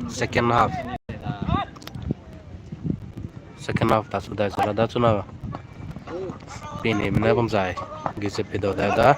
Second half. Second half that's what I said. That's what Pin him na kumsay. Gisip ito dada.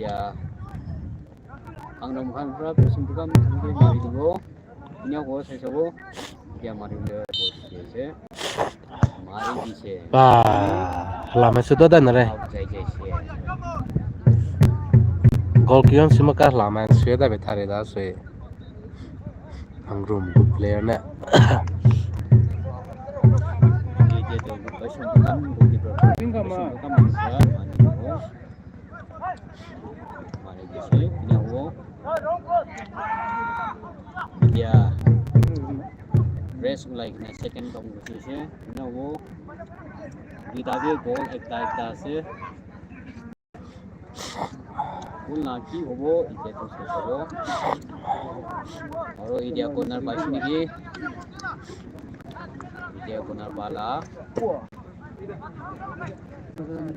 Ya, Hangrum kan berapa? Beisumpuikam mungkin mari dulu. Ini aku saya coba. Dia mari dulu posisi. Mari di Lama sudah dah nare. Gol kian simakar lama sudah betare dah suai. Hangrum good player na. Dia tu Beisumpuikam bukti Beisumpuikam mari di sini. Ini aku. Dia race like na second competition. Ini aku. Kita dia goal ekta se. Lagi hobo itu terus hobo. और India corner बाइस में की India corner Bala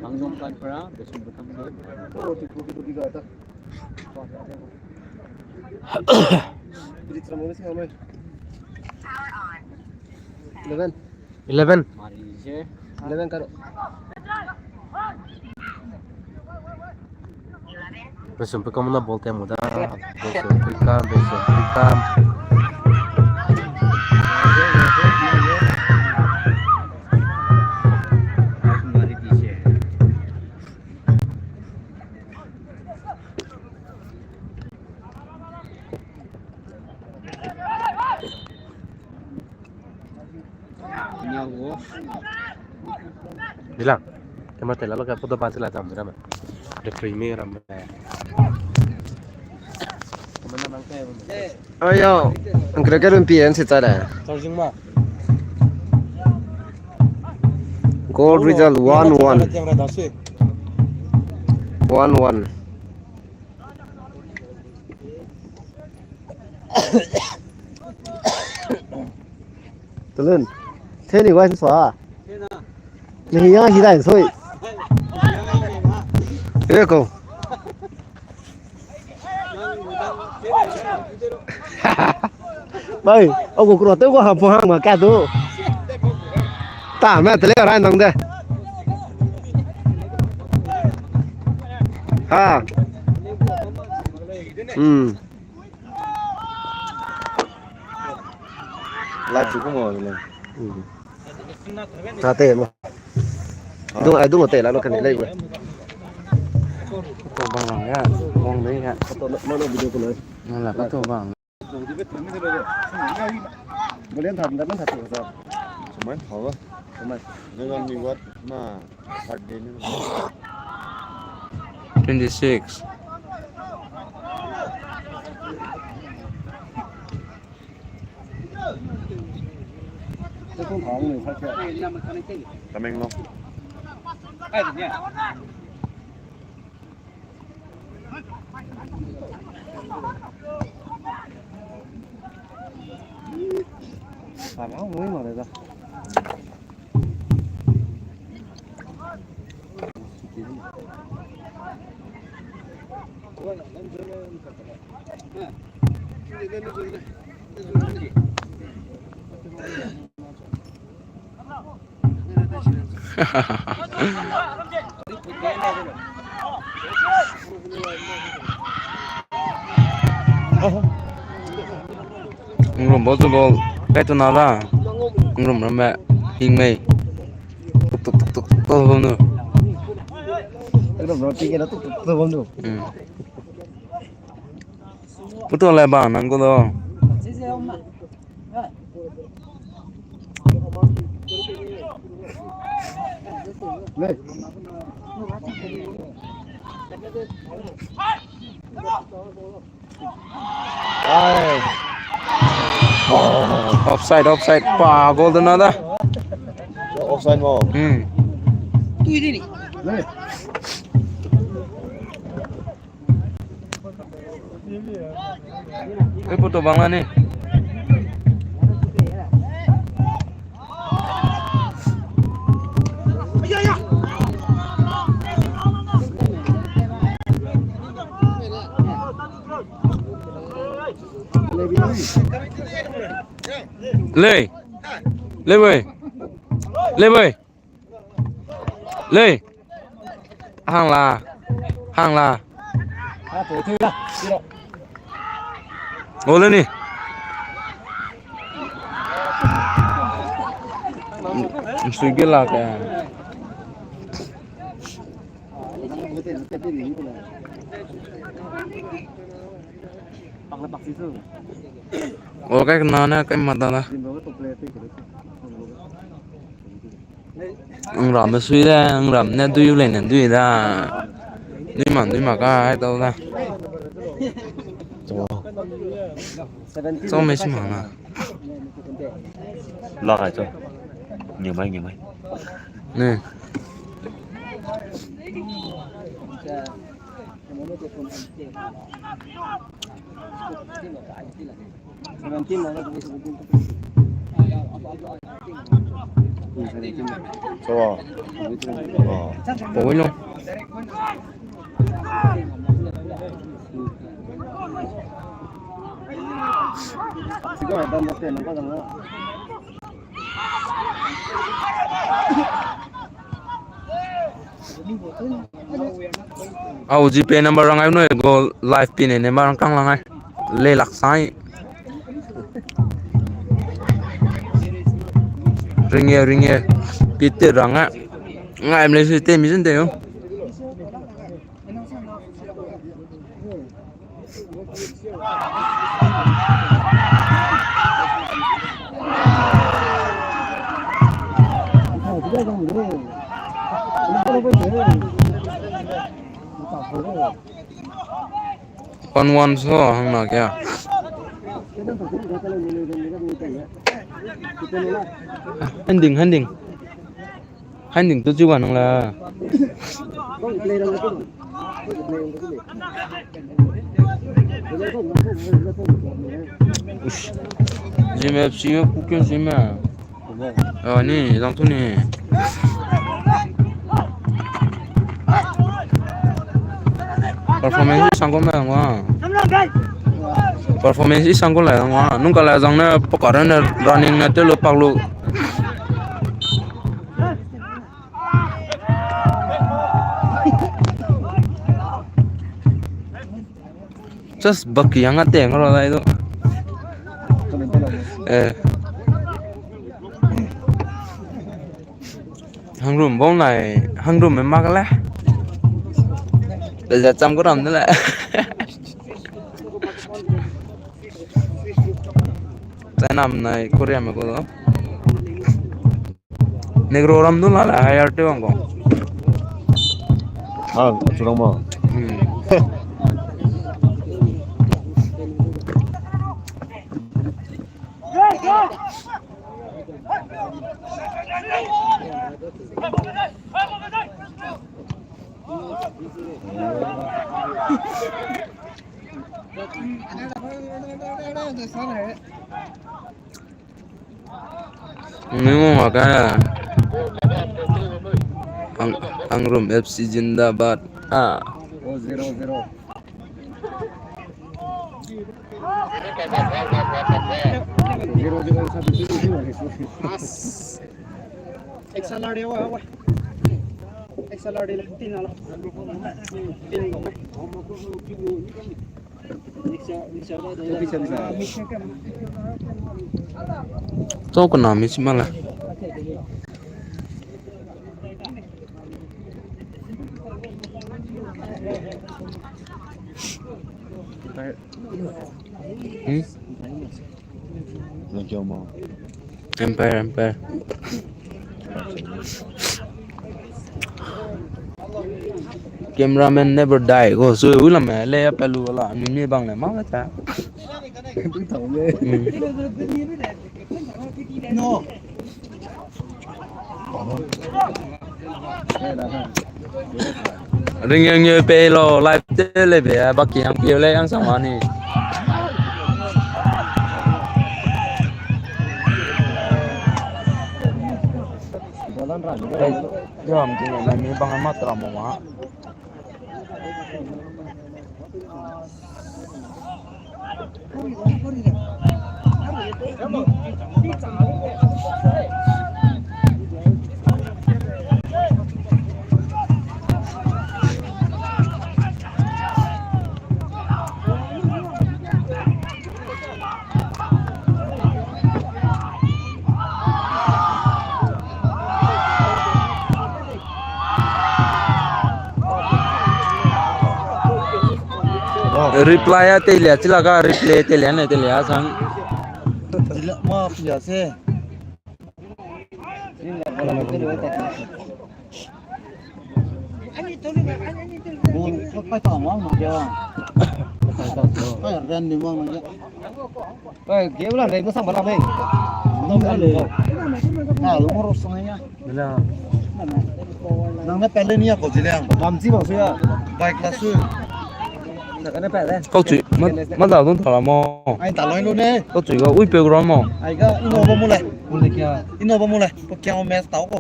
Hangrum kan pera Beisumpuikam ke 11 mari je 11 karo. Beisumpuikam na bolte muda. Beisumpuikam. mari di je ini aku Bilang. Kemana lalu ke foto pansi lah jam berapa? Referee me ramai. Kemana bangkai? Ayo, kira-kira rumpian sih cara. Charging mah. Goal result 1-1. 1-1. Tulen, thế thì quay xóa. Mình nhớ gì đây thôi. Thế cô. Bây, ông cũng tới qua hầm phù hang mà cả tu. Ta mẹ tới lấy ra nông đây. Ha. Lại chú có ngồi này. Ra tệ mà. Đúng một tệ là nó cần lấy rồi. Tô bằng ya, mong đấy ya. Nó video của nó. Nó là cái tô bằng. Một lên thật nó thật rồi. 정말 더워. 정말 내가 미국 나 발대는 26. Cái con thỏ này phải chơi. 담행로 Phải áo mới mà đây ra. Hangrum ball ball. Cái tôi nói là Hangrum nó mẹ hình mày. Tục không nữa. Cái đồng roti kia nó tụt không được. Betul lah bang, nangko tu. Này. Ai. Offside, offside. Pa, golden ada. Offside mo. Foto bangla nih. Lê Lê ơi, Lê ơi, Lê hàng là ngồi lên đi. Suy cái là cái cái nó cái mặt đó là rắm mà suy ra rắm nè tui lên nè tui ra tui mà cái đâu ra xong mấy xí mà Lo lại cho. Nhiều mấy. nè 좋아. bối luôn. GP number rangai noi go live pin ne marang kang langai le laksai ringe pite ranga ngai em le system mi sende yo one so hang na kya handing tu chu nang la Zeme FC yo pukyo Zeme ni dang tu ni performance sang kom la ngwa performance sang kom la ngwa nung ka la jang na pokaran na running na te lo paklo just baki yang ate ngro la itu Hangrum bông này Hangrum mới mắc lẽ bây giờ trăm có đồng nữa lại trái nằm này Korea mà có đó negro ram nữa là hay arte không có 주랑 뭐. Memang makanya Hangrum FC Jindabad 0-0 Tahu kena misi malah Empire cameraman never die go so ulam le pelu la ni bang le ma ta đứng thầu ghê. No. Ring như pelo live tele về bắc kỳ hàng kia lấy ăn xong anh đi. Đây, giờ mình chỉ là mình bằng mắt làm một má. Reply tele chỉ là cái reply tele này tele sang. Mà giờ xe. Phải tỏ món mà chưa? Phải rèn đi món mà chưa? Ơi, kéo là đây nó xong bắt làm đi. Nó phải lừa. Lúc mà rút xong nhá. Là Nang na pele niya ko dilang. làm gì bảo xưa? Bike la su. Cái này phải đây. Câu chuyện mất đầu tuần thọ là mò. Ai ta loin luôn nè. Câu chuyện có uy bèo rồi mò. Ai ga ino ba mo le. Muốn đây kia. Ino ba mo le. Ko kya mes tao ko.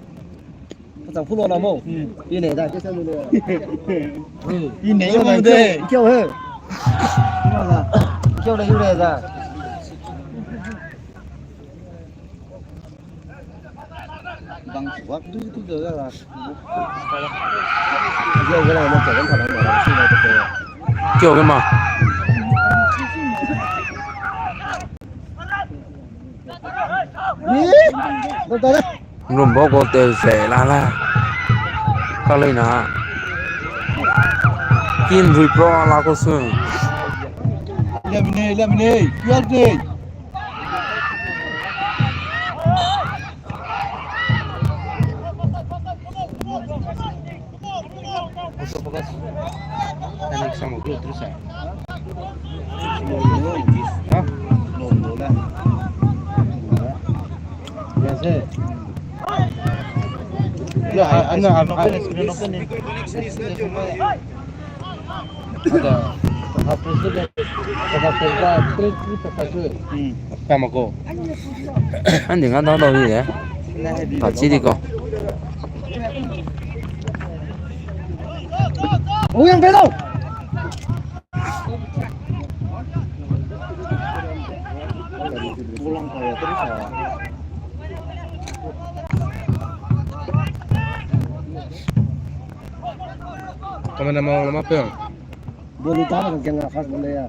Chẳng phút nào mồ. Đi này ra chứ sao luôn rồi. I nei ba mo de. Kêu hết. Kêu đây đây ra. Bang suak tu giờ là. Giờ cái này nó trở thành thằng nào xin này được rồi. Kiểu cái mà. Đi. Đâu tới đấy. Ngrum bố cô tê rẻ la. Các lên à. Kiên rủi pro là cô xương. Let me ne. Yal de. Anh xong một lúc terus ya. Hah? Londo lah. Biasa. Ya, ana screen open ni. Ada. Apa sih dia? Apa kerja? Terus terus. Phải mà cô. Anh đừng ăn đâu gì đấy. Phải chi đi cô. Ui anh về đâu? Pulang kayak terus ya. Kamu nama lama apa? Boleh tahu kan yang khas boleh ya.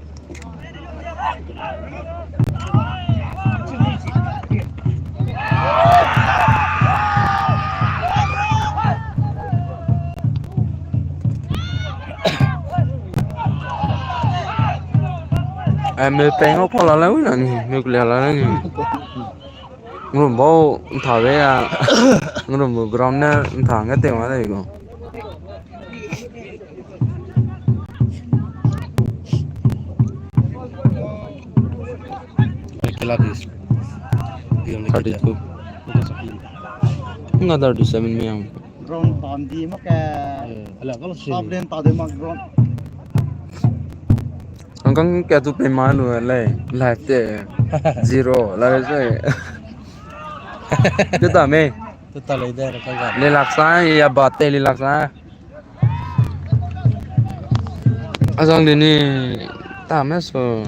Em tên nó có là lâu là ngược lại là ngrum bố thở về à ngrum grom nè thở cái tiền mà đây cô penalties 32 nggak 37 million Drone tam di mak ke. Alah kalau Top den ta de mak drone. Ang kaya tu pemalu lah live te zero lah saya tu tak me tu tak lagi dah kan. le laksa ya batte le laksa asang ni tak me so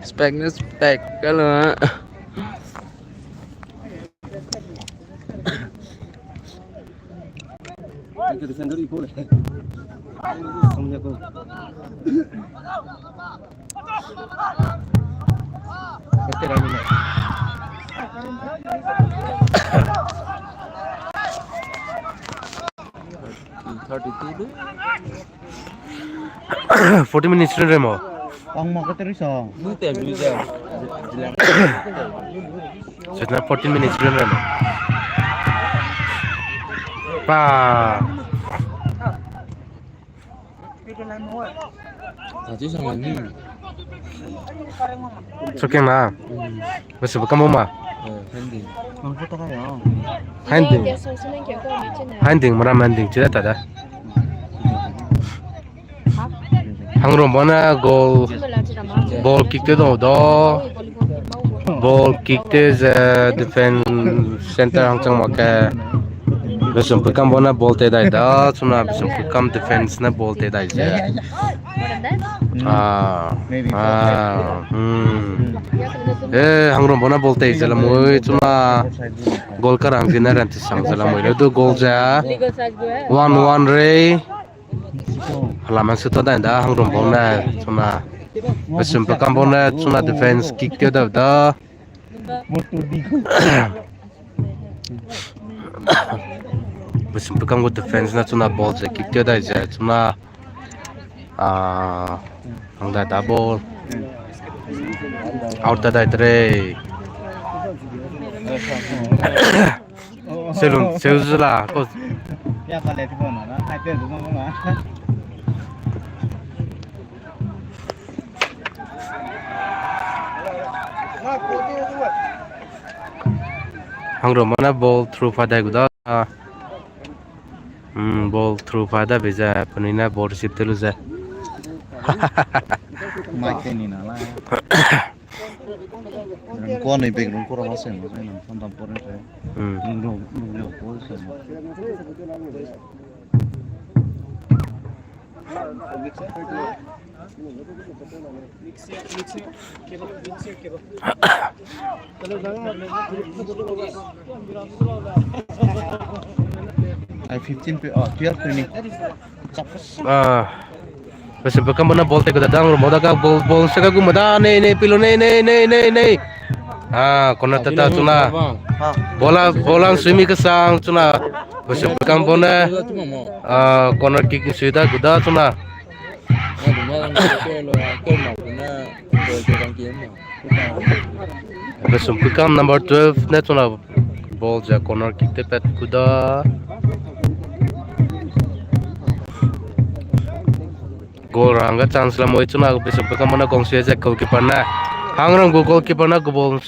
spek kalau Itu di sendiri boleh. Samanya kau. Betul lagi ni. 40 minutes rin mo. Ang mak terus ah. Buti bisa. Sudah 14 minutes rin mo. Pa. Tadi sama ni. Sokeng na. Beisumpuikam ma. handing. Mampu tak ya. Handing. Handing mana handing tidak ada. Hangrum mana goal ball kick tu do. Ball kick tu defense center hangcang maka. Beisumpuikam mana ball te dai da. Cuma Beisumpuikam defense na ball te dai je. Hangrum mana ball te je la moi cuma goal karang dina ranti sang je la moi le tu goal ja 1-1 re. Halaman situ dah Hangrum bona cuma Beisumpuikam bona cuma defense kick dia dah. Beisumpuikam go defense na cuma ball je kick dia dah je cuma dah double out dah tre. Selun lah kau. Ya kalau itu mana? Ada tu mana? Hangrum mana ball through pada guda. Ball through pada bisa penina ball receive dulu je. Mic ni nala. Kau ni background kau rasa macam mana? Sampai pun saya. Nunggu kau semua. I 15 pe 12 ni. Beisumpuikam mana ball te guda dang moda ka ball seka gu moda ne pilo ne. Corner tata cuna. Bola swimming ke sang cuna. Beisumpuikam bona corner kick sudah guda cuna. Beisumpuikam number 12 ne cuna ball ja corner kick te pet guda. Goal rangga chance la moi cuna Beisumpuikam mana gong sia je goalkeeper na. Hangrum goalkeeper na go ball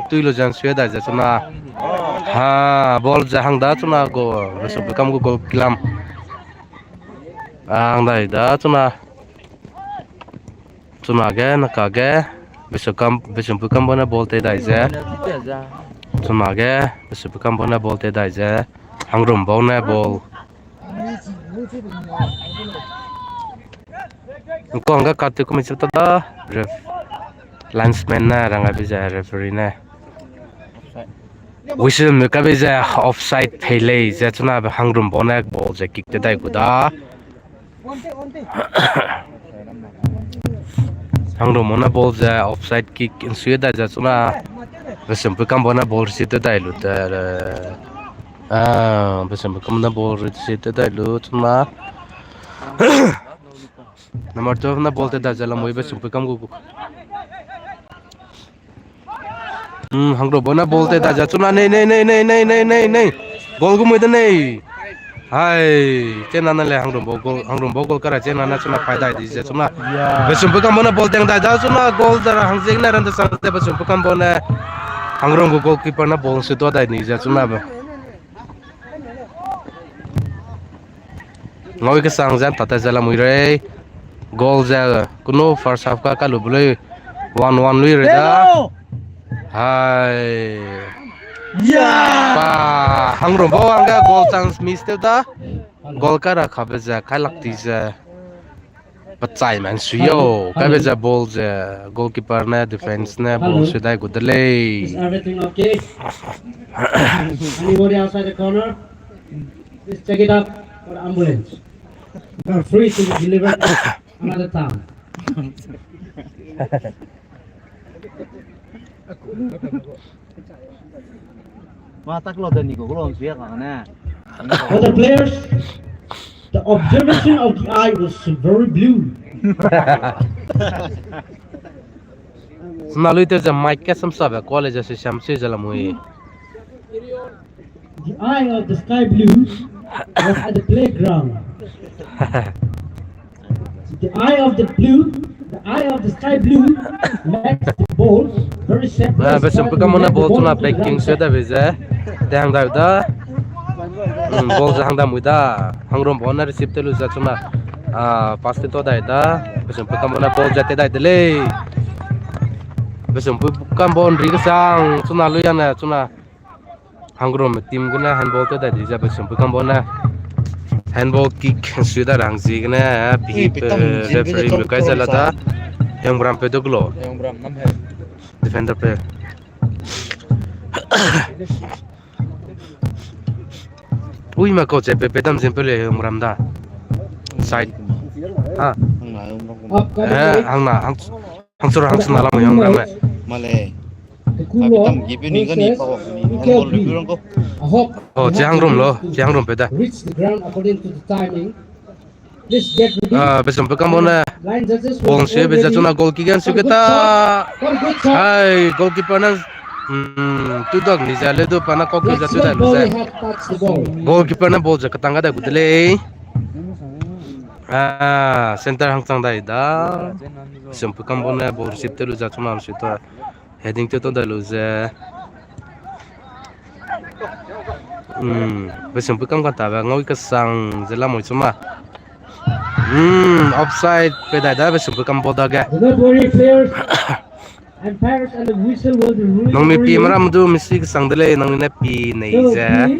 tuilo jan sia da ja cuna. Ball ja hang da cuna go Beisumpuikam go goal kilam. Ang dai da cuna ge nakage Beisumpuikam bona ball te dai je. Cuma ge Beisumpuikam bona ball te dai je. Hangrum bona ball. Kau angkat kartu komisi tada ref linesman na ranga bisa referee na whistle mereka bisa offside pele je cuna Hangrum bona ball je kick te dai guda. Hangrum bona ball je offside kick insuya da je cuna Beisumpuikam bona ball receive dai lu Beisumpuikam bona ball receive dai lu cuna Nomor 12 na ball te da jala moi Beisumpuikam gu. Hangrum bona ball te da ja cuna nei. Ball gu moi da nei. Hai, cena na le Hangrum ball kara cena na cuna faida di je cuna. Beisumpuikam bona ball teng da ja cuna goal dara hangjeng na ran da sa te Beisumpuikam bona Hangrum gu goalkeeper na ball se to da ni je cuna ba. Ngoi ke sang jan tata jala moi re. Goal ja kuno first half ka kalu boleh 1-1 lui re da. Hai. Hangrum bawa angga goal chance miss te da. Goal kara khabe ja khalak ti ja. Pachai man suyo kabe ja ball ja goalkeeper na defense na ball sudai gudale. Is everything okay? Anybody outside the corner? Please check it up for ambulance. You are free to be delivered another town. Mata kalau dah ni kau kalau siapa kan na. For the players, the observation of the eye was very blue. Selalu itu je mic ke samsa be college se shamsi jala moi. The eye of the sky blue was at the playground. The eye of the blue The eye of the sky blue makes the ball very sharp. Beisumpuikam mana ball tuna backing sudah bisa. Tang dah. Ball jahang dah muda. Hangrum bona receive telu tuna. Pasti to dah dah. Beisumpuikam mana ball jatuh dah dele. Beisumpuikam boundary kesang tuna lu yang tuna. Hangrum tim guna handball tu dah dijah Beisumpuikam bona. Handball kick sudah rangsi kena referee berkai salah dah yang berampe tu glo yang beram 6 hai defender pe ui mà câu chạy pe tam sim pe le yang beram dah side hang sur hang suna lam yang beram male The tapi cool tam gibe ni kan ni pawak ni handball review ko I hope oh Hangrum lo Hangrum pe dah reach the ground according to the timing. Please get ready. Beisumpuikam bona Line judges will bong se beja tuna goal kick kan suketa What a good shot. hai goalkeeper na tu dog ni jale tu pana kok Let's jatuh dah not ball lusa had touched the ball. goalkeeper na ball jakat tangga dah gudele center hang tang dah ida Beisumpuikam bona ball receive telu jatuh nam situ heading tu dah lusa Beisumpuikam kan tahu ngawi kesang jela moi cuma offside pe dah dah Beisumpuikam boda ga Do not worry, players and parents, and the whistle will be ruling nong ni for pi you. maram tu mesti kesang dele nong ni pi nei So, ja team,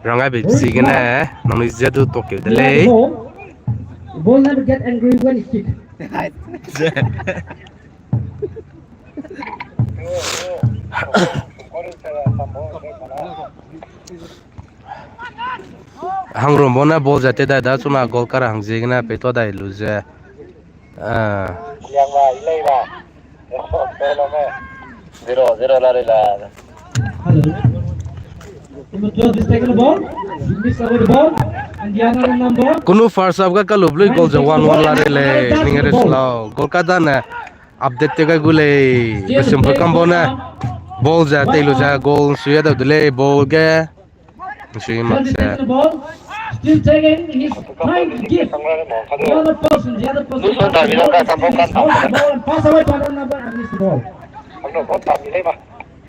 rangai be si gena nong ni ja tu tokyo you have the dele ball. The ball never get angry when it's kicked. Hangrum bona ball jate dah dah cuma gol kar hang jigna pe to dah lose yang lah ilai lah zero lari lah Hello. Number 12 is taking the ball. He missed away the ball. And the other number. kunu first half ka kalublu gol ja 1-1 la le ningere slow gol ka dana update te ka gule Beisumpuikam bona ball jate lu ja gol suya da dele ball ga suya 12 is taking the ball. Still taking. He's trying to give the other person. The other person. Holds the ball and pass away to another number and miss the ball.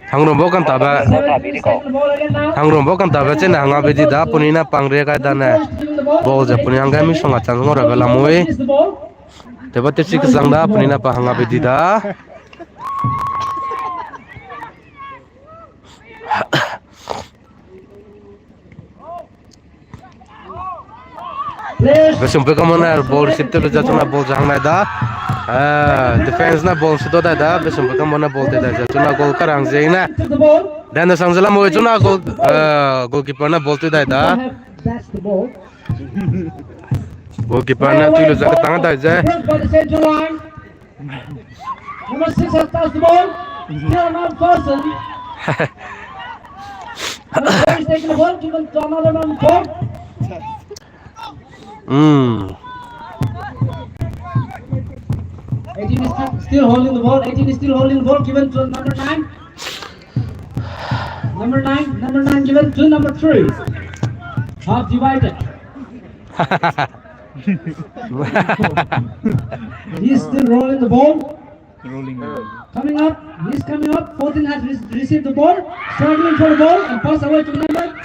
Hangrum bo kan taba 7 is taking the ball again now. Hangrum bo kan taba chen hanga be di da punina pangre ka dana ball ja punya hanga mi songa chang ngora bela moi Miss the ball. teba te sik sang da punina pa hanga be di da Players. Beisumpuikam mana ball receive tu ja tuna ball jang na da defense na ball sido da da Beisumpuikam mana ball te da ja tuna goal karang jena Took the ball. dan da sang jala moi tuna goalkeeper na ball te da da That's the ball. goalkeeper na tu lu ja tang da ja Cross by the center line. Number 6 has touched the ball. Still another person. Number 4 is taking the ball. Given to another number 4. 18 is still holding the ball. 18 is still holding the ball. Given to number 9. Number 9 given to number 3. Half divided. He's still rolling the ball. rolling Coming up. He's coming up. 14 has received the ball. Struggling for the ball and pass away to number.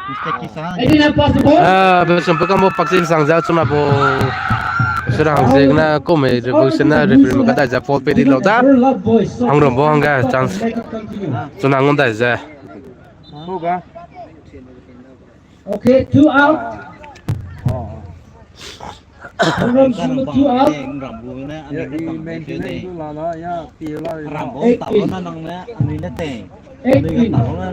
mistake kisah 18 have passed the ball. Beisumpuikam bo paksin sang ja tuna bo serang jegna ko me revolution na referee ka da ja fault pe di lo da Love boys. So Hangrum bo hanga chance make it continue. tuna ngon da ja Okay, 2 out. Hangrum shooting 2 out. rambu na ano ni main ni rambu 8 tao in. na nang na ano ni te 8 in. tao na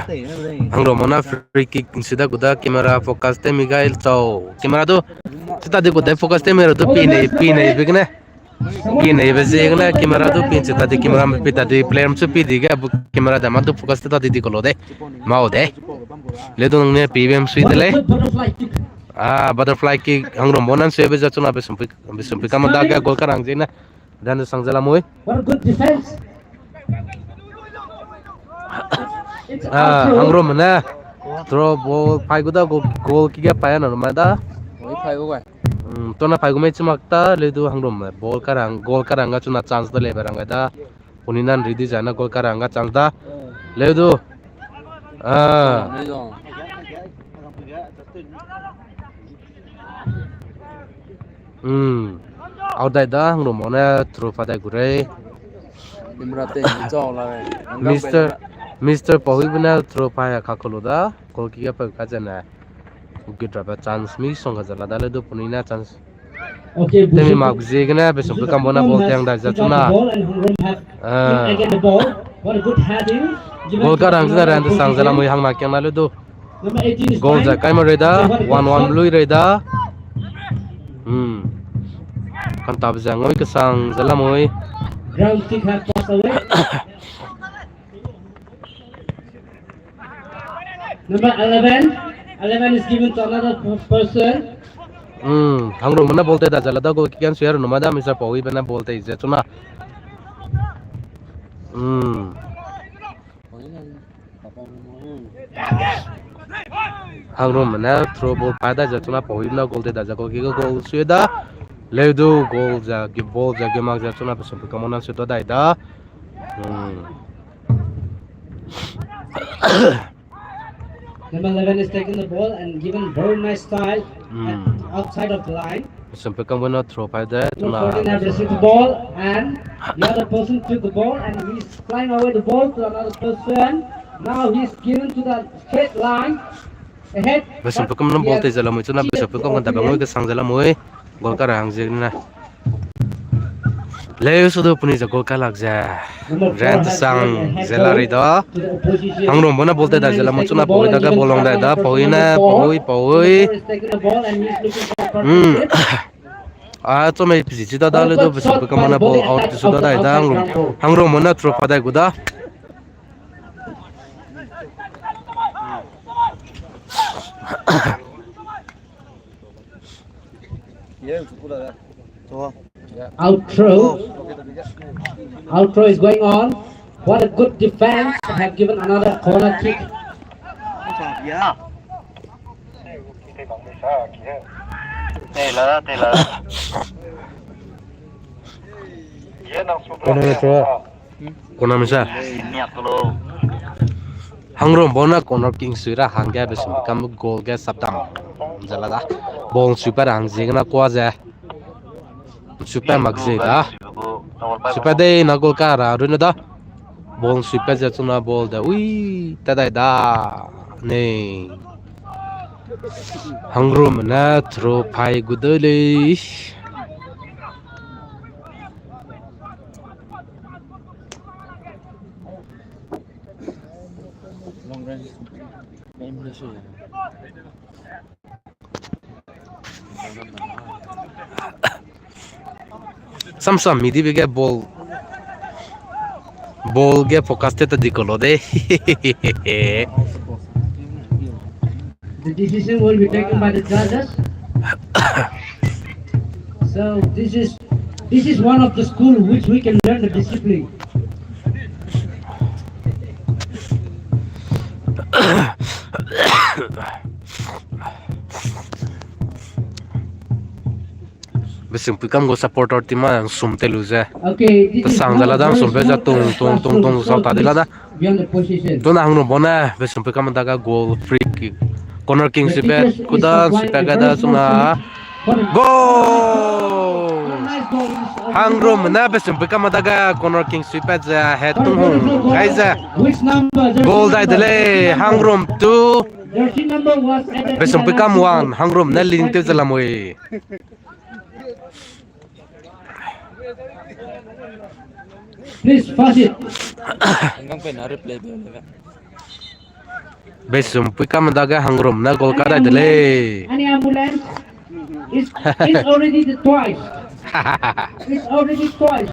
te na bre Hangrum mana free kick sida kuda camera focus te Miguel chau camera tu sida de kuda focus te mero tu pin nei bigne pin nei be jegna camera tu pin sida de camera me pita de player me pi diga camera da ma tu focus te ta di ko lo de mau de le tu ne pbm sui de le Butterfly kick. butterfly kick Hangrum bonan sebe ja tuna Beisumpuikam da ga gol karang jena dan sang jala moi What a good defense. It's out throw. Hangrum na throw ball pai guda goal kick pa na ma da Oi phai go to na pai gumai chumak ta le du hangrum ball karang goal karanga chuna chance da le beranga da uninan ridi jana goal karanga chance da le du out dai da hangrum ona throw fa dai gure Mr. Pahui bina throw pa ya khakolo da goal ki pa ka jana good driver chance mi song ga jala da le du punina chance Okay, Temi mak zigna Beisumpuikam bona ball tiang da jatuna again the ball. What a good heading. goal karang jina ran sang jala moi hang na kyang na le du Number 18 is goal ja fine. kai ma reda 1-1 lui reda kan tab ja ngoi ka sang jala moi Ground kick has passed away. Number 11. 11 is given to another person. hangrum mana bolte da jala da goal kian share no mada Mr. Pahui bana bolte je tuna hangrum mana throw ball pada ja tuna Pahui na goal de da ja goal ki goal sueda ledu goal ja gi ball ja gi mak ja tuna Beisumpuikam ona sueda dai da Number 11 is taking the ball and given very nice style outside of the line. Beisumpuikam bona throw pada Number tuna 14 has received the ball and the other person took the ball and he's flying away the ball to another person. Now he's given to the straight line ahead. Beisumpuikam na bolte jala moi tuna Beisumpuikam kan tabang moi ka sang jala moi goal ka rang je na le su do puni ja goal ka lag ja ran sang jela ri da To the opposition. hangrum bona bolte da jala moi tuna Pahui da ga bolong da da Pahui na Pahui Number is taking the ball and he's looking for partnership. to mai pisi da da le do Beisumpuikam na ball out su da da da hangrum bona throw pa da guda Out throw is going on. What a good defense. Have given another corner kick. Kona misa hangrum bona corner king suira hangga Beisumpuikam goal ga saptam jala da ball super hang jigna kwa ja super magze da super de na goal ka ra runa da ball super ja tuna ball da ui ta da da ne hangrum na throw phai gudole Sam midi bege ball ge focus te ta dikolo de The decision will be taken by the judges. So this is one of the school which we can learn the discipline. Beisumpuikam go supporter tima ang sumte luze Okay, this is sang one jala of dang the sumpe ja tung sau ta dila da beyond the position. to na hangrum bona Beisumpuikam daga goal free kick corner king sipe kuda sipe ga da suna goal hangrum na Beisumpuikam daga corner king sipe ja head tung hung guys Which number? goal dai dele hangrum 2 Jersey number was added. Beisumpuikam 1 hangrum na leading te jala moi Please pass it. Beisumpuikam daga hangrum na goal ka dai dele Any ambulance? It's already the twice. It's already twice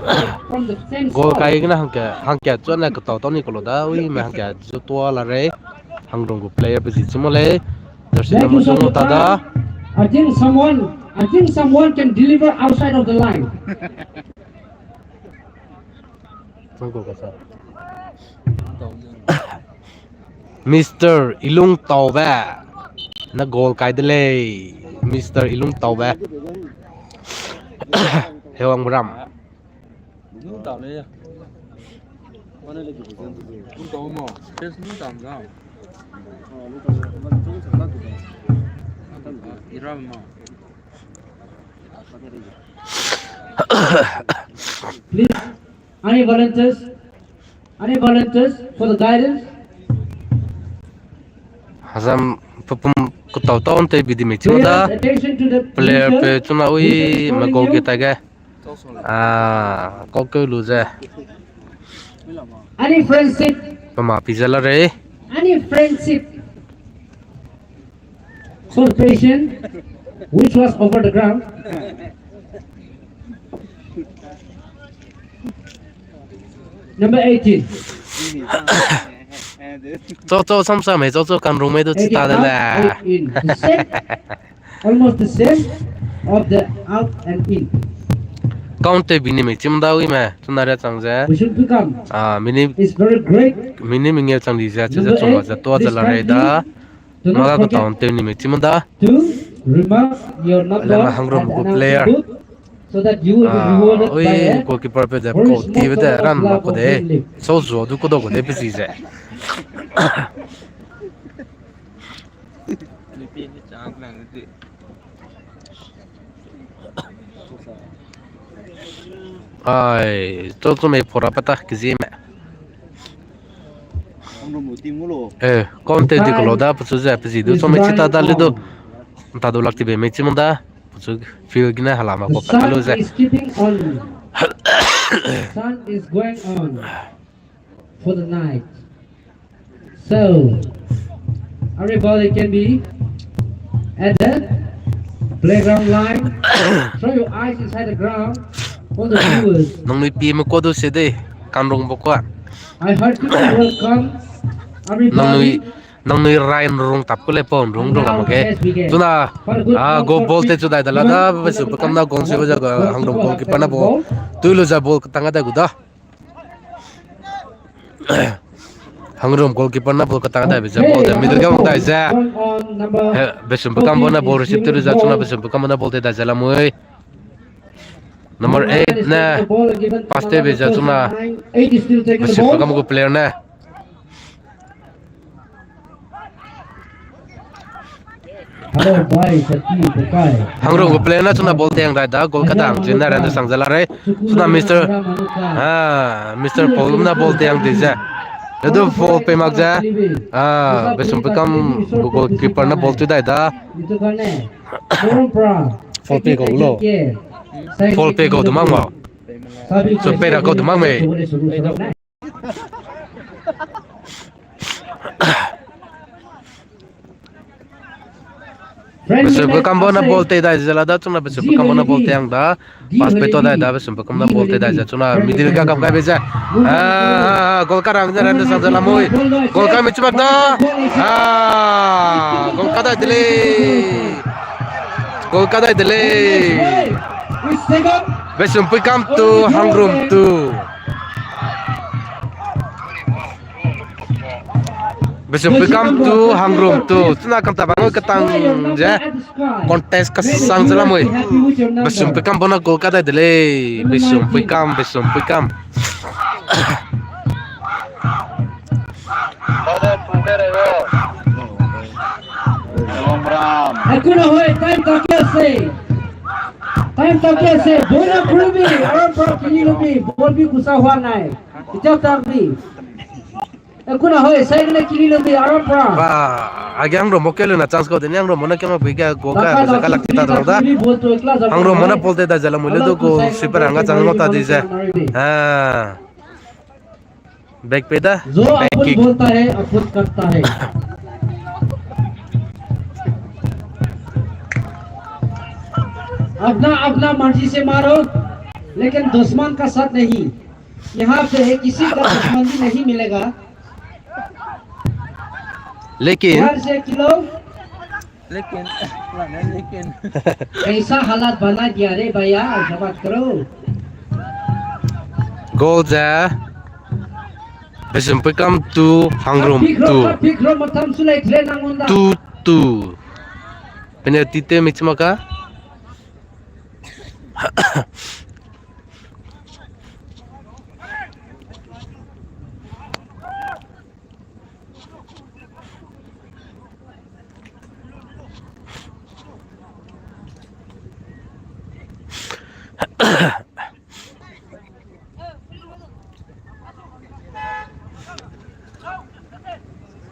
from the same goal spot. kai na hangkya chon na ka to ni ko da ui me hangkya jo to la re hangrum go player pe simole jersey Like you number saw so ta da I think someone can deliver outside of the line. Mr. Ilung Tauba na goal kai dele Mr. Ilung Tauba Hangrum Đúng tao đấy. Con này là chủ dân tự cũng có mà. Thế đúng tao ra. Iram mà. Please, any volunteers? Any volunteers for the guidance? Hazam pupum kutauton te bidi Pay mechimda attention to the player teacher pe chuna who ui is ma controlling goal you. kita ga ko ke luze Any friendship, pama pizala re any friendship corporation which was over the ground. Number 18. cho samsa me cho kan room me do 18 chita da out, la 8 in. The same, almost the same of the out and in. count te bini mechimda ui ma chuna re changja Beisumpuikam mini is very great. mini minge chang di ja cha Number chunga 8, ja to this jala re time da do maga not ko forget taun te ni mechimda to remark your number Lama at Hangrum the good announcer player. booth so that you will be rewarded by ui a goalkeeper pe da very ko small ti be da sum of ran ma love ko of de friendly. so zo du ko do ko de pe si je Philippines chán là cái gì? ai cho me pora pata ki Zeme Hangrum một team luôn. con te di ko loda pu ze pe si du so me chita da le do ta do lakti be me chimda pu feel gina halama The ko pa lo sun ze is keeping on. The sun is going on for the night. So everybody can be at the playground line. Throw your eyes inside the ground for the viewers. nong ni pi me ko do se de kan rong bo ko I heard people welcome nong everybody. ni rain rong tap ko le pon rong rong am ke tuna Tuna go ball te chu dai da la da be su kam na gong se ba ja hang rong goalkeeper na bo tu lo ja ball tanga da gu da Hangrum goalkeeper na ball katanga da be ja ball da middle ga da ja Beisumpuikam bona ball receive tu ja chuna Beisumpuikam na ball te da ja la moi number 8 na paste be ja chuna 8 is still taking the Beisumpuikam ball. go player na Hello, boy, Sati, Bukai. Hangrum go player na chuna ball te ang da goal ka dang jin na ran sang jala re chuna Mr. Paul na ball te ang de ja Ledo fall pe mag ja Beisumpuikam goalkeeper na ball tu da Itu kan eh. Turun pra. fall pe go lo fall pe go dumang ma so pe ra go dumang me Beisumpuikam bona ball te da jala da chuna Beisumpuikam bona ball te ang da pas pe to da Beisumpuikam na ball te da ja chuna middle ka kam ka be ja gol ka rang ja ran sang jala moi gol ka mi chumak da gol ka da dile gol ka da dile Beisumpuikam to Hangrum to Beisumpuikam to Hangrum to tuna kam ta bang katang ja contest ka sang jala moi Beisumpuikam bona gol ka da dile Beisumpuikam Aku na hoy, time tak se. Bola kurbi, aram pra kini lobi, bol bi gusa hua nai. Ijab tak bi. Aku na hoy, sai na kini lobi, aram pra. ba age Hangrum mokelo na chance ko de Hangrum mona kema biga go ka ja ka lakti ta da Hangrum mona bolte da jala mule do go super anga chang no ta di ja back pe da जो back अपन kick बोलता है अपन करता है अपना अपना मर्जी से मारो लेकिन दुश्मन का साथ नहीं यहाँ पे किसी का दुश्मनी नहीं मिलेगा लेकिन घर से किलो लेकिन कैसा हालात बना दिया रे भैया ऐसा बात करो goal ja Beisumpuikam to Hangrum Pikro matam sulai tren nangonda 2-2 penalty te michmaka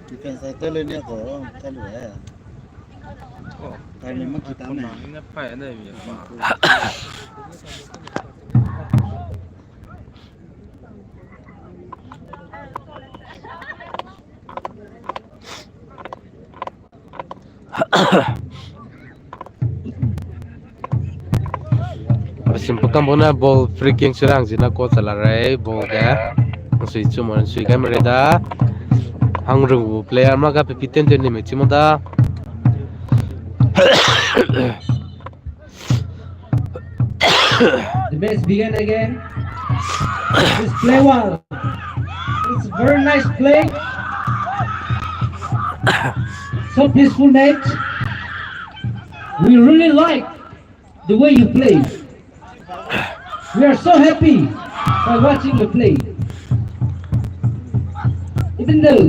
Defense saya tu ni aku, tak luar. Kalau memang kita ni. Beisumpuikam bona ball free kick serang zina ko salarai ball da sui chumon sui kamera da Hangrum player ma ka pipiten ten ni mechimo da The match begin again. Just play well. It's a very nice play. So peaceful match. We really like the way you play. We are so happy by watching you play. Even though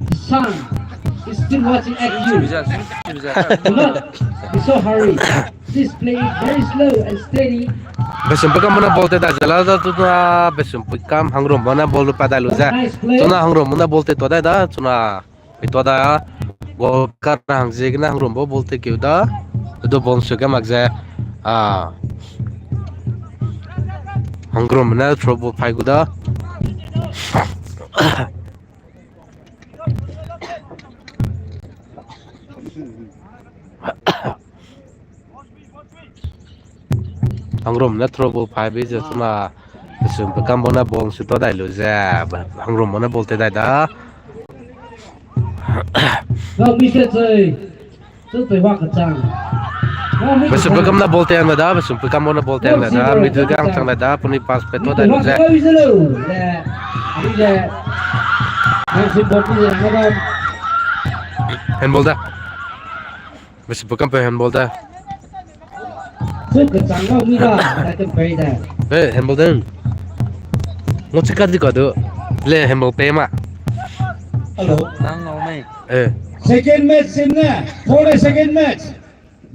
the sun is still watching at you, do not be so hurried. Please play it very slow and steady. Beisumpuikam bona ball te da jala da tuna Beisumpuikam Hangrum bona ball pa da lu za tuna Hangrum bona ball te to da tuna itu da gol karna hang jegna Hangrum ball te keu da do ball suka magza Hangrum na trouble pai guda Hangrum na trouble pai be jasna Beisumpuikam bona ball su to dai lu za Hangrum bona ball te da Well, we should say, just play walk a tongue. Beisumpuikam na ball te ang da Beisumpuikam bona ball te ang da middle gang chang da puni pass pe to dai lu za handball da Beisumpuikam pe handball da handball da ngo chikar di ko do le handball pe ma Hello. Second match in there. For the second match,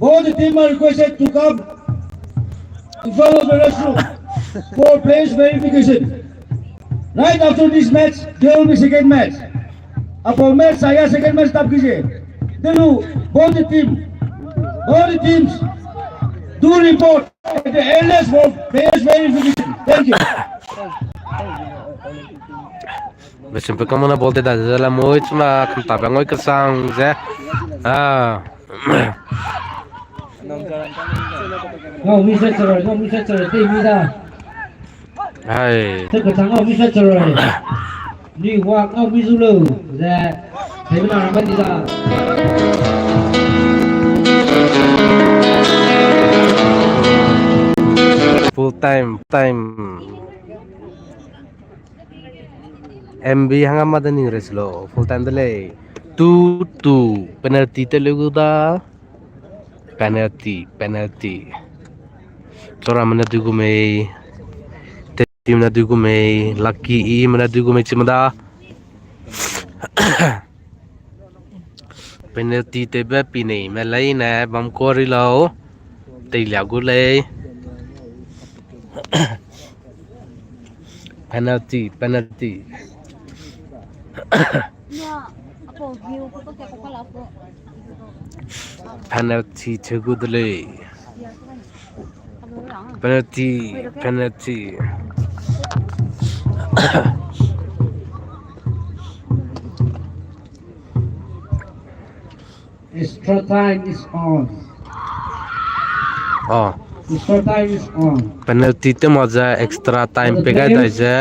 both teams are requested to come in front of the restroom for players verification. Right after this match, there will be second match. Upon match, saya second match stop कीजिए. Then both the teams do report at the earliest for players verification. Thank you. Beisumpuikam bona ball te da jala moi chuna kham ta bangoi ka sang je No, we said sorry. No, we said sorry. Take me down. hai Take a tongue. No, we said sorry. New walk. No, we zulu. That. Take me down. Bandi down. full time MB hangam madaning reslo full time dele 2-2 penalty te lugu da penalty chora mana dugu me team na dugu me lucky e mana dugu me chimada penalty te ba pini me lai na bam kori lo te la gu le penalty penalty chegudle penalty Extra time is on. oh Extra time is on. penalty te maja extra time pe ga da je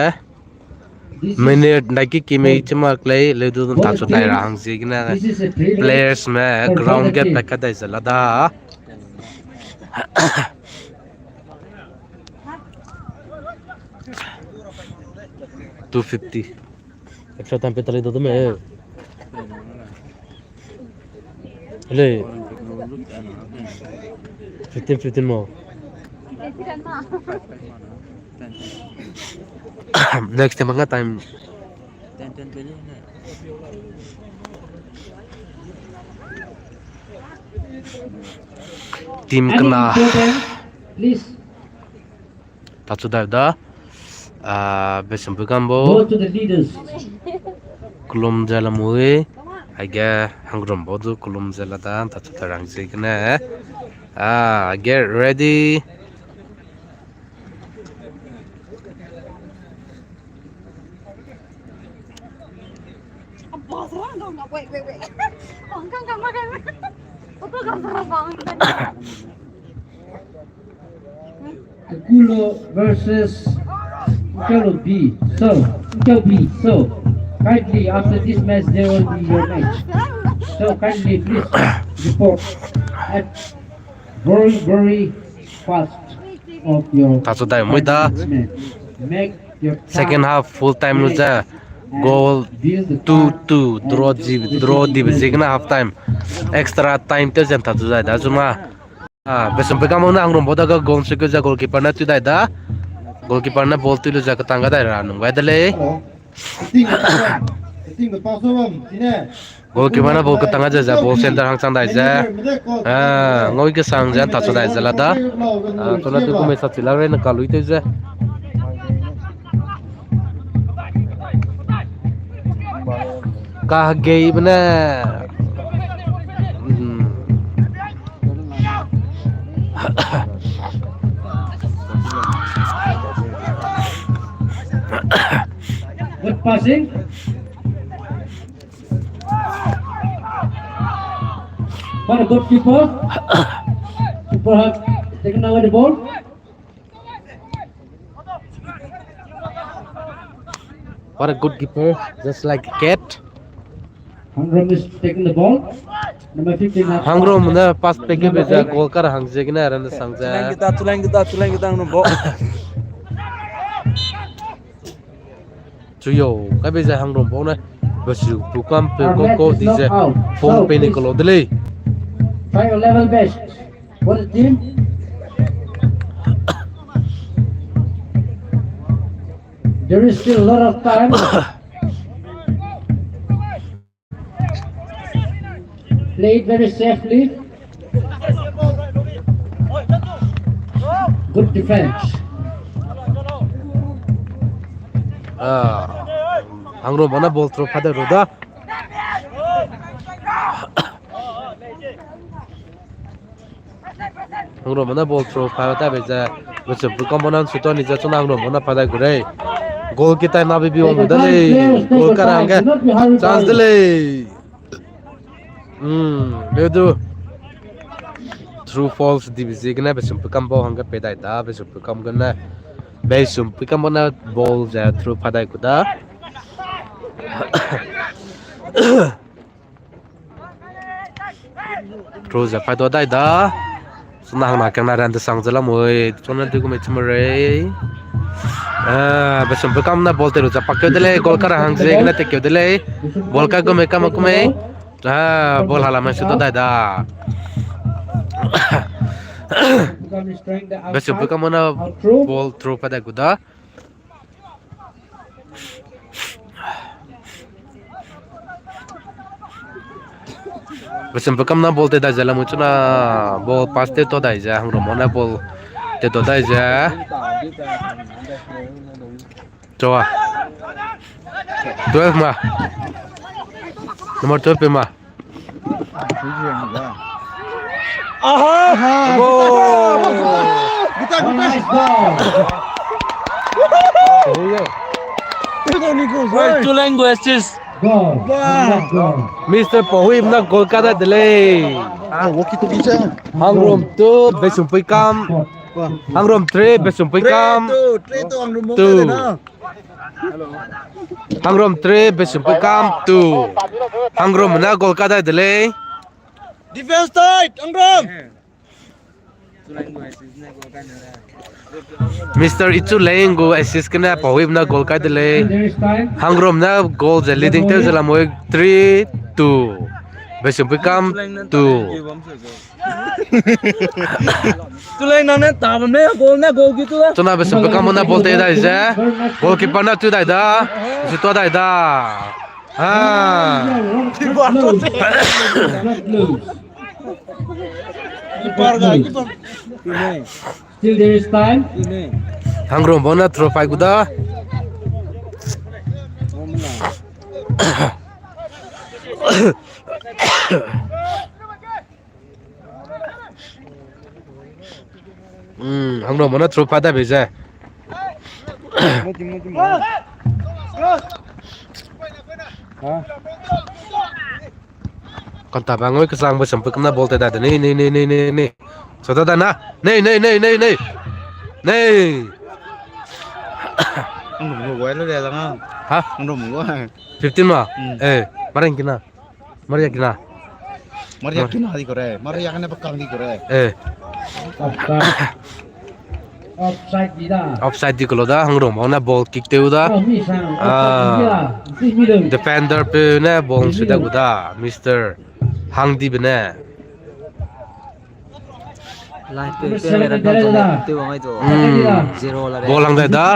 minute naki kimi chma klei le du ta chu dai rang jigna This is a privilege. players me for ground the get team. back da jala da $250 extra time pe tali do me le 15 more next time nga time team Any kena important, please tatsu da Beisumpuikam go bo to the leaders. kulum jala mui aga hangrum bodu kulum jala dan ta tarang signa get ready Wait. Kulo versus Kulo B. Kulo B. Kindly after this match there will be your match. So kindly please report at very fast of your That's what I made da. Make your Second half full time luza goal 2-2 draw di zigna half time extra time te jan tatu da da zuma Beisumpuikam na hangrum boda ga goal se ga goalkeeper na tu da goalkeeper na ball tu lu ja ka tanga da ra nung ga dale goalkeeper na ball ka tanga ja ball center hang sang da ja ngoi ke sang jan tatu da ja la da to na tu ko me sa chila re na ka lui te ja kah gay bana good passing. What a good keeper. Keeper have taken away the ball. what a good keeper just like a cat Hangrum is taking the ball. Number 15. hangrum na pass pege be ja goal kar hang je gina ran sang ja tulang kita nunggu. chuyo ka be ja hangrum bo na Beisumpuikam pe ko di je phone pe ni ko dele Try your level best for the team. There is still a lot of time. Play it very safely. Good defense. hangrum mana ball throw pada roda hangrum mana ball throw pada be ja Beisumpuikam bonan suto ni ja chuna hangrum mana pada gure goal kita na be bi on dale goal karanga chance dale bedu true false divisi gna Beisumpuikam bo hanga pedai da Beisumpuikam gna Beisumpuikam bona ball ja through padai kuda through ja pai do dai da sunang na kana ran da sang jala moi chona tu ko me chmare Beisumpuikam na ball te ru ja pakyo dele gol kar hang je gna te kyo dele ball ka go me kam ko me ball hala me su do dai da Beisumpuikam mana ball throw pada kuda Beisumpuikam na ball te da jala mu chuna ball pass te to dai ja hangrum mana ball te to dai ja choa 12 ma number 12 pe ma Nice ball. Tulang go assist. Goal. Goal. Mr. Pohim na gol kada delay walkie talkie cha. hangrum 2 Beisumpuikam hangrum 3 Beisumpuikam 2 hangrum 3 Beisumpuikam 2 hangrum na gol kada delay Defense tight, Hangrum. Mr. Itu laying go assist kena Pohim na gol kada delay There is time. hangrum na goal the leading te jala moi 3-2 Beisumpuikam 2 Tulang nane taban me goal gitu lah. chuna Beisumpuikam na ball te dai ja goalkeeper na tu dai da su to dai da Still there is time. hangrum bona throw pai guda Hangrum mana throw pada beja. Còn tập ngồi cái sang với sầm phức na bolte da này so da na này Ang rung gue lo dia lang. hả Ang rung gue. 15 mà marang kina maria kina Maria kina di kore. Maria kan pakang di kore. Offside tidak. offside di kalau da hangrum mana ball kick teu da Oh, misang. Offside tidak. defender pe na ball sudah guda Mr. Hang di bena ball hang da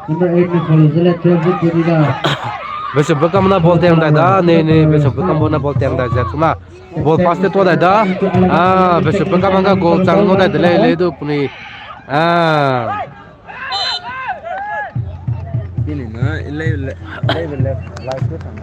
Number 8 na follow sila 12 tidak. Beisumpuikam na ball teng da ne Beisumpuikam bona ball teng da jatuna ball pass te to da Beisumpuikam anga goal chang no da le do puni Ini na ilai live tu sama.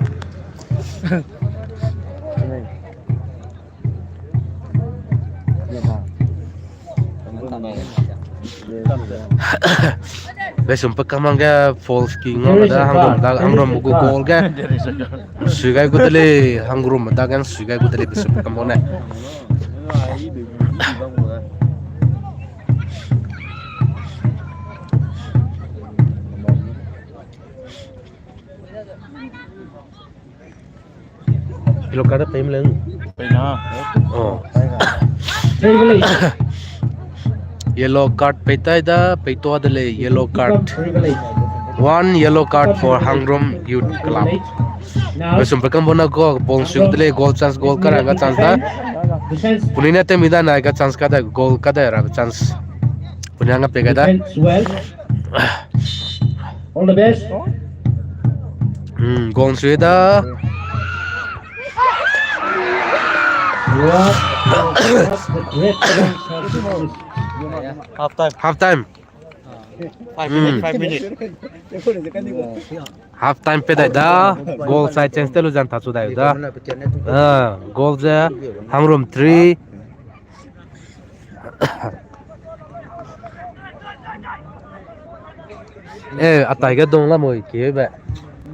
Beisumpuikam anga false king no da hangrum go goal ga sugai gudale hangrum da gan sugai gudale Beisumpuikam bona Kilo kada time lang. Pena. Oh. Yellow card peta da peto adale yellow card. One yellow card for Hangrum Youth Club. Beisumpuikam bona go ball shoot dele goal chance goal karaga chance da. Punina te mida na ga chance kada goal kada ra chance. Punanga pega da. All the best. Goal sueda. Half time. 5 minutes. Half time pe da goal side chance telu jan thachu da goal ja Hangrum 3 atai ga dong la moi ke ba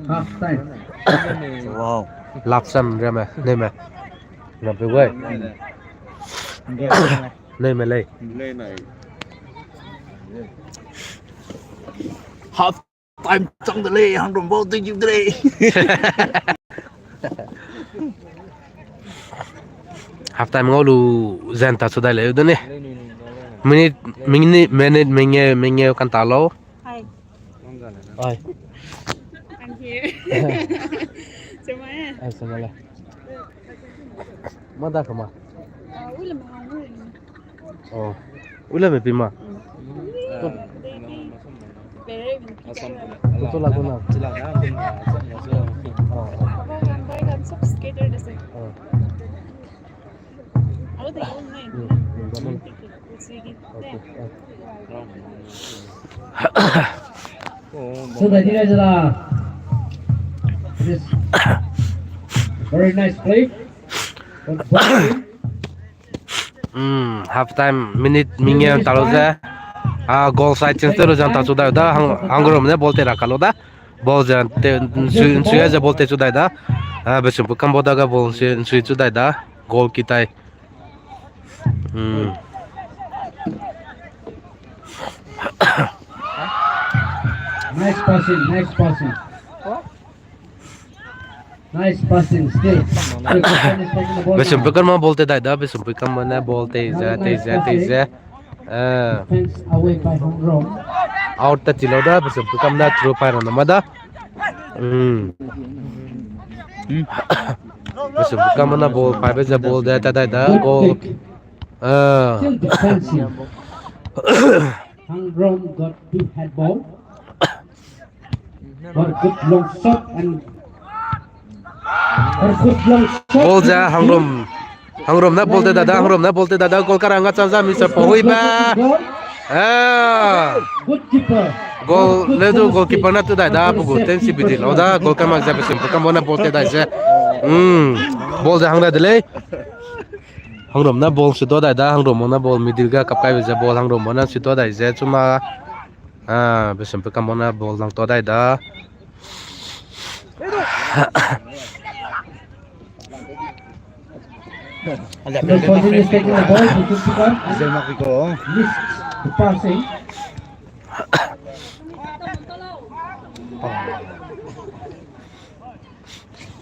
Half time. Wow. lapsam ra ma ne ma na pe wai ne ma lei Half time trong delay Hang rung ball tu you delay. half time ngolu jan thachu da le ne minute menge kan ta lo Hi, ai I'm here. Zeme. ai samala mada kama Wala mahangul. oh ula me pima betul lagu na Baykan सब skater जैसे. Ako tayo online. Sige. Sudah tidak jelas. This very nice play. half time minute minge talo ja goal side chance tero jan ta chuda da Hangrum ne bolte rakalo da ball jan te suya ja bolte chuda da Beisumpuikam boda ga ball sui chuda da goal kitai Nice passing, nice passing. Nice passing, still. Beisumpuikam ma bolte da Beisumpuikam ne bolte ja Defense away by Hangrum. out ta chilo da Beisumpuikam na through pa ro na da Beisumpuikam na ball pa be ja ball da goal Still defensive. Hangrum got two head ball. But good long shot and good long shot. ball ja Hangrum na bolte da Hangrum na bolte da goal karanga chance Mr. Pohoi ba Good keeper. Goal ledu goalkeeper na tu dai da bugu ten si bidi lo da goal kam exam Beisumpuikam bona bolte dai se ball ja hangda dele Hangrum na ball sito dai da Hangrum na ball middle ga kapkai je ball Hangrum bona sito dai je cuma Beisumpuikam bona ball lang to dai da Number 14 is taking the ball. Beisumpuikam Zeme ko. missed the passing.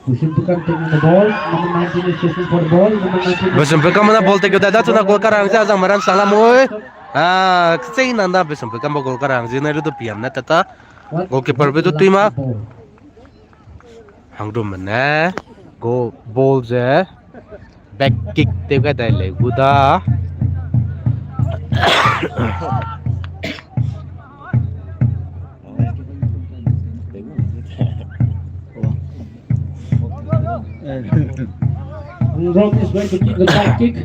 Beisumpuikam taking the ball. Number 19 is chasing for the ball. Number 19 Beisumpuikam na ball te ko dai da cuna goal karang ja jang maran salam oi sei nanda Beisumpuikam goal karang ji na ru to piam na tata goalkeeper be to tuima Hangrum na go ball je back kick te ka dai le guda Hangrum is going to kick the back kick.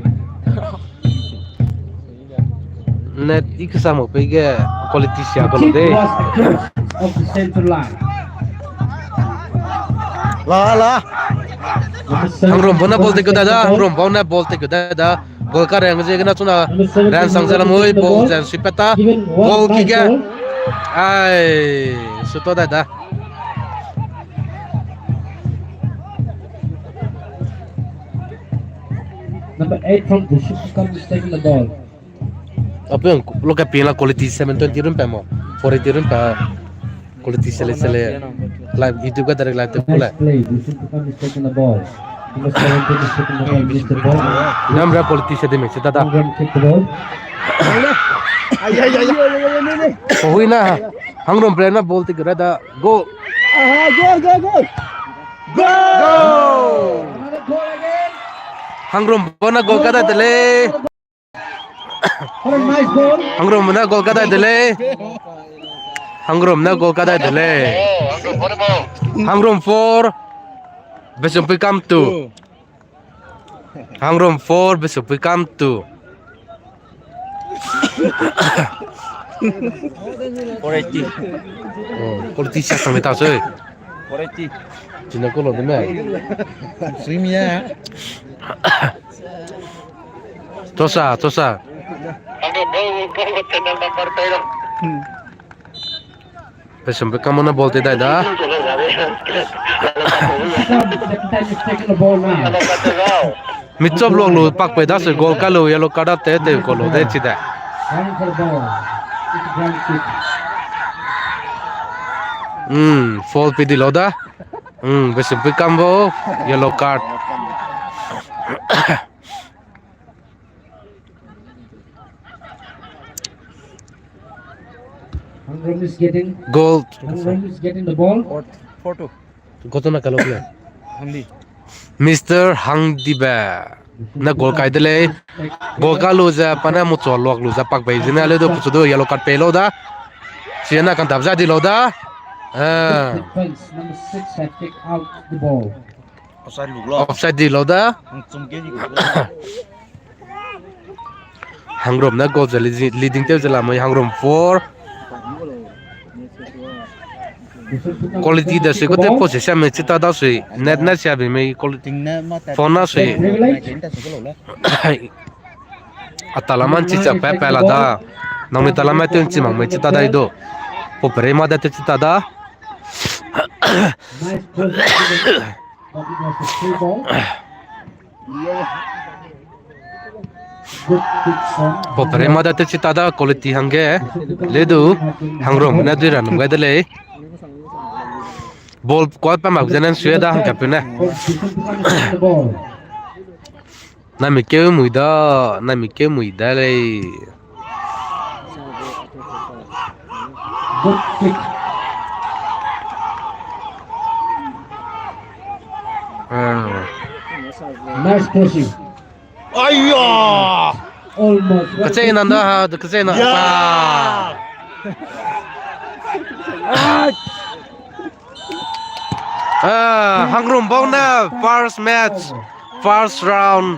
net iksa mo pe ge quality sia The ko kick de was across of the center line. La. Number 7 Hangrum bona ball te ko da is taking the ball. Hangrum bona ball te ko da goal karang je na cuna ran sang jala moi ball jan sipeta Given goal one kick ball. ai suto da Number 8 from Beisumpuikam is taking the ball. apa yang lo ka pila quality 720 rum pa mo 40 rum pa quality sele live itu ka dari live te pula Nice play. Beisumpuikam is taking the ball. Number 17 is taking the ball. Missed the ball. namra quality se de me se tata Hangrum kick the ball. Ay. hui na Hangrum player na ball te ko da go Go. Another goal again. Hangrum bona goal ka da dele What a nice goal. Hangrum na goal ka da dele Hangrum na goal ka da dele Hangrum 4 Beisumpuikam 2 Hangrum 4 Beisumpuikam 2 quality sia sang ta soi Cina ko lo de me Swimia. Tosa Beisumpuikam na ball te dai da Second time is taking the ball now. mitsob lo lo pak pe da se goal ka lo yellow card te ko lo de chi da Running for the ball. It's a ground kick. fall pe di lo da Beisumpuikam bo yellow card Hangrum is getting goal the ball. Photo. kotona ka lo ple Hamdi. Mr. Hangdiba na goal kai dele goal ka lo ja pana mo chol lok lo ja pak bai jina le do puchu do yellow card pe lo da siena kan tab ja di lo da Defense number 6 have kicked out the ball. Offside luk lo. offside di lo da Chung ke ji. Hangrum na goal ja leading te jala moi Hangrum 4 Beisumpuikam quality is da going to se kick ko the te ball. po se sa me chita da se net na sia be me quality Ting na mata. phone na se atalaman chi cha pa la da nang ni talama te chi mang me chita da ido po pre ma da te chita da Nice cross. But it was a free ball. Good kick from po pre ma da te chita da quality hange le du Hangrum na du ran ga dele ball ko pa ma janan suya da hang kapena Beisumpuikam is taking the ball. na mi ke muida le Good kick. Nice crossing. Ayya. Almost. Kasi nanda kasi na Hangrum bong na first match first round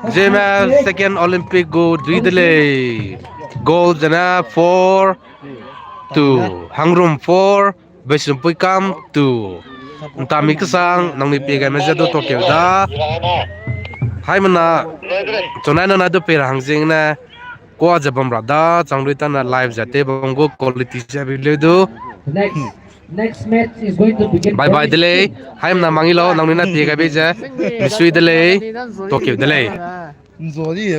Zeme second Olympic gold duidele. Gold jana 4-2. Hangrum 4. Beisumpuikam 2. Tami kesang nang mipiga meja do Tokyo da. Hai mana chonai na do pera hangjing na ko jabam rada changrui ta na live jate bongo quality jabile do. Next match is going to begin. Bye bye delay. Hai mana mangilo nang ni na piga beja. Misui delay. Tokyo delay. Rồi đi,